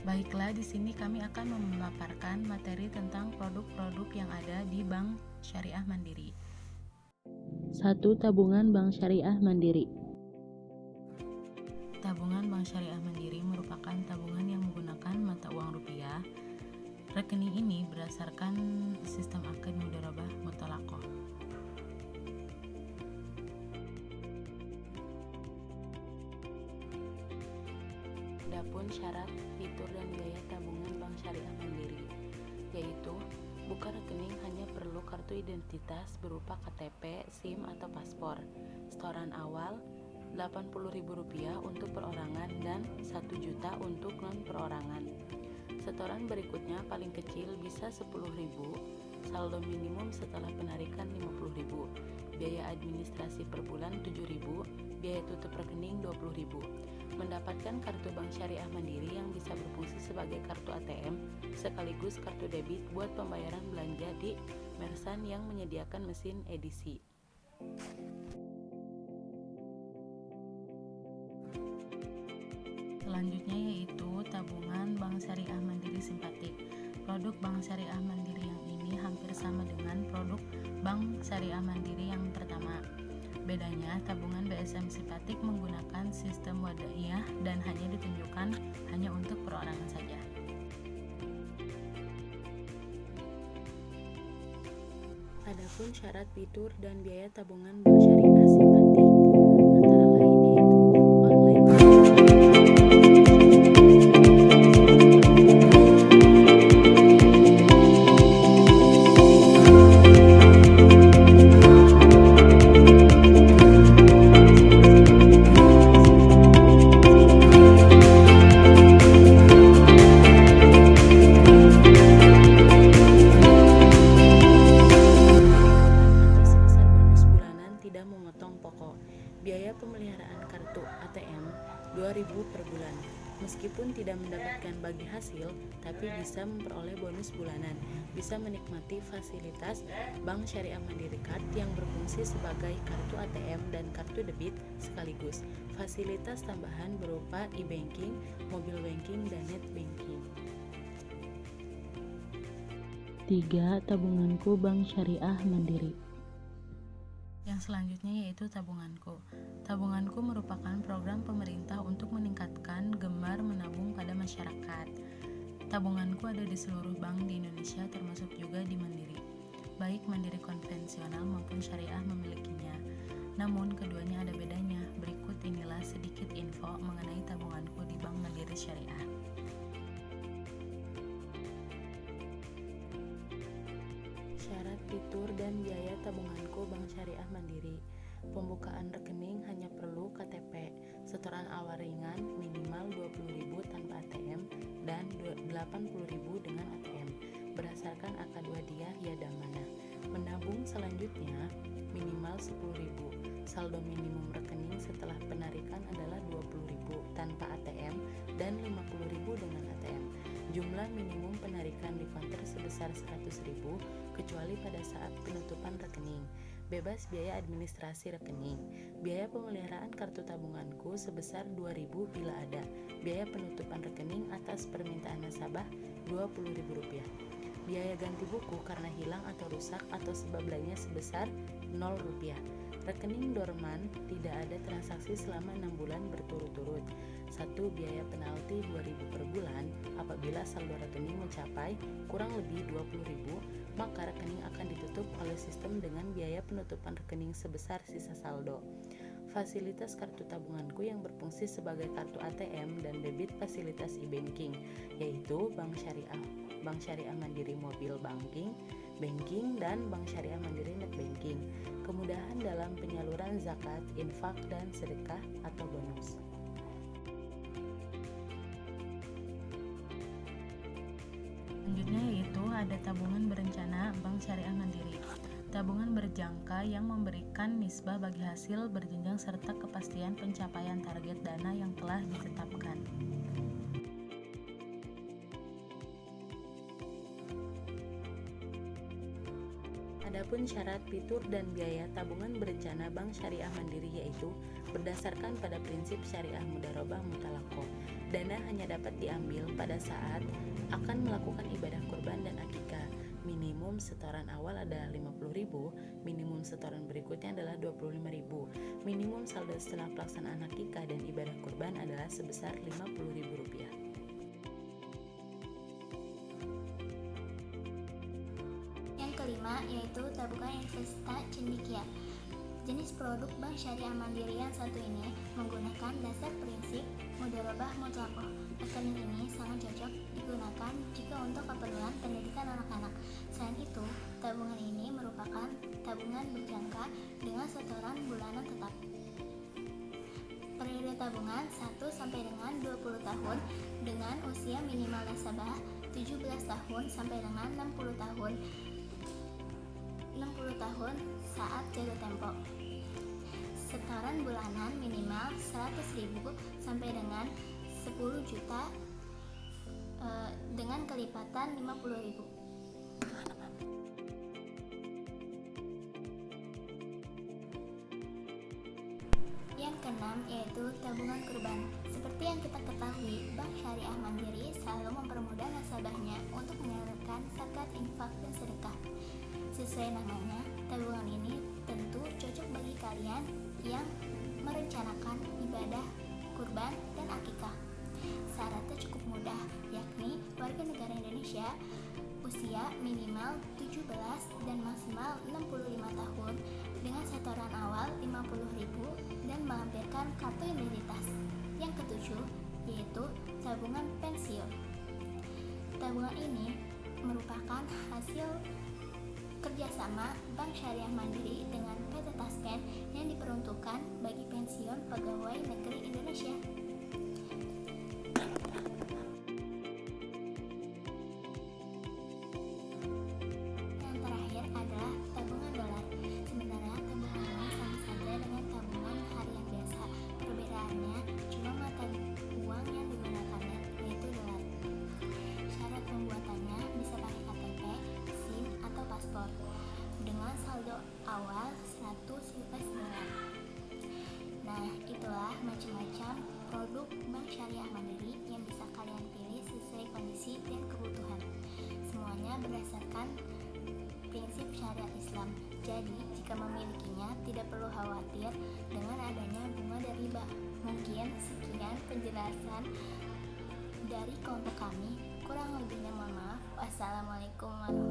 Baiklah, di sini kami akan memaparkan materi tentang produk-produk yang ada di Bank Syariah Mandiri. 1. Tabungan Bank Syariah Mandiri. Tabungan Bank Syariah Mandiri merupakan tabungan yang menggunakan mata uang rupiah. Rekening ini berdasarkan sistem akad mudharabah muthalaqah. Adapun syarat, fitur, dan biaya tabungan Bank Syariah Mandiri, yaitu buka rekening hanya perlu kartu identitas berupa KTP, SIM, atau paspor. Setoran awal Rp80.000 untuk perorangan dan Rp1.000.000 untuk non-perorangan. Setoran berikutnya paling kecil bisa Rp10.000, saldo minimum setelah penarikan Rp50.000, biaya administrasi per bulan Rp7.000, biaya tutup rekening Rp20.000. Mendapatkan kartu Bank Syariah Mandiri yang bisa berfungsi sebagai kartu ATM sekaligus kartu debit buat pembayaran belanja di Merchant yang menyediakan mesin edisi. Selanjutnya yaitu tabungan Bank Syariah Mandiri Simpatik. Produk Bank Syariah Mandiri yang ini hampir sama dengan produk Bank Syariah Mandiri yang pertama. Bedanya, tabungan BSM Simpatik menggunakan sistem wadaiyah dan hanya ditunjukkan hanya untuk perorangan saja. Adapun syarat, fitur, dan biaya tabungan Bank Syariah Simpatik antara lain yaitu online biaya pemeliharaan kartu ATM Rp2.000 per bulan. Meskipun tidak mendapatkan bagi hasil, tapi bisa memperoleh bonus bulanan. Bisa menikmati fasilitas Bank Syariah Mandiri Card yang berfungsi sebagai kartu ATM dan kartu debit sekaligus. Fasilitas tambahan berupa e-banking, mobile banking, dan net banking. 3. Tabunganku Bank Syariah Mandiri. Yang selanjutnya yaitu tabunganku. Tabunganku merupakan program pemerintah untuk meningkatkan gemar menabung pada masyarakat. Tabunganku ada di seluruh bank di Indonesia termasuk juga di Mandiri. Baik Mandiri konvensional maupun syariah memilikinya. Namun keduanya ada bedanya. Berikut inilah sedikit info mengenai tabunganku di Bank Mandiri Syariah. Syarat, fitur, dan biaya tabunganku Bank Syariah Mandiri. Pembukaan rekening hanya perlu KTP, setoran awal ringan minimal Rp20.000 tanpa ATM dan Rp80.000 dengan ATM berdasarkan akad wadiah ya damana. Menabung selanjutnya minimal Rp10.000. Saldo minimum rekening setelah penarikan adalah Rp20.000 tanpa ATM dan Rp50.000 dengan ATM. Jumlah minimum penarikan di konter sebesar Rp100.000 kecuali pada saat penutupan rekening. Bebas biaya administrasi rekening. Biaya pemeliharaan kartu tabunganku sebesar Rp2.000 bila ada. Biaya penutupan rekening atas permintaan nasabah Rp20.000. Biaya ganti buku karena hilang atau rusak atau sebab lainnya sebesar Rp0. Rekening dorman tidak ada transaksi selama 6 bulan berturut-turut. 1. Biaya penalti Rp2.000 per bulan. Apabila saldo rekening mencapai kurang lebih Rp20.000, maka rekening akan ditutup oleh sistem dengan biaya penutupan rekening sebesar sisa saldo. Fasilitas kartu tabunganku yang berfungsi sebagai kartu ATM dan debit fasilitas e-banking, yaitu Bank Syariah Mandiri Mobile Banking, dan Bank Syariah Mandiri Net Banking. Kemudahan dalam penyaluran zakat, infak, dan sedekah atau bonus. Selanjutnya yaitu ada tabungan berencana Bank Syariah Mandiri. Tabungan berjangka yang memberikan nisbah bagi hasil berjenjang serta kepastian pencapaian target dana yang telah ditetapkan. Adapun syarat fitur dan biaya tabungan berencana Bank Syariah Mandiri yaitu berdasarkan pada prinsip syariah mudharabah mutalaqah. Dana hanya dapat diambil pada saat akan melakukan ibadah kurban dan akikah. Minimum setoran awal adalah 50.000, minimum setoran berikutnya adalah 25.000. Minimum saldo setelah pelaksanaan akikah dan ibadah kurban adalah sebesar Rp50.000. Yang kelima yaitu tabungan investasi cendekia. Jenis produk Bank Syariah Mandiri yang satu ini menggunakan dasar prinsip mudharabah mutlaqah. Rekening ini sangat cocok digunakan jika untuk keperluan pendidikan anak-anak. Selain itu, tabungan ini merupakan tabungan berjangka dengan setoran bulanan tetap. Periode tabungan 1 sampai dengan 20 tahun dengan usia minimal nasabah 17 tahun sampai dengan 60 tahun saat jatuh tempo. Setoran bulanan minimal 100.000 sampai dengan 10 juta dengan kelipatan 50.000. Yang keenam yaitu tabungan kurban. Seperti yang kita ketahui, Bank Syariah Mandiri selalu mempermudah nasabahnya untuk menyalurkan zakat, infak, dan sedekah. Sesuai namanya, tabungan ini tentu cocok bagi kalian yang merencanakan ibadah kurban dan akikah. Syaratnya cukup mudah, yakni warga negara Indonesia, usia minimal 17 dan maksimal 65 tahun dengan setoran awal 50.000 dan melampirkan kartu identitas. Yang ketujuh yaitu tabungan pensiun. Tabungan ini merupakan hasil kerjasama Bank Syariah Mandiri dengan PT Tasken yang diperuntukkan bagi pensiun pegawai negeri Indonesia. Yang terakhir adalah tabungan dolar. Sebenarnya tabungan ini sama saja dengan tabungan harian biasa. Perbedaannya cuma mata uang yang digunakannya, yaitu dolar. Syarat pembuatannya bisa pakai KTP, SIM, atau paspor dengan saldo awal 100 US dolar. Nah, itulah macam-macam produk Bank Syariah Mandiri yang bisa kalian pilih sesuai kondisi dan kebutuhan. Semuanya berdasarkan prinsip syariat Islam. Jadi, jika memilikinya tidak perlu khawatir dengan adanya bunga dan riba. Mungkin sekian penjelasan dari kelompok kami. Kurang lebihnya mohon maaf. Wassalamualaikum warahmatullahi wabarakatuh.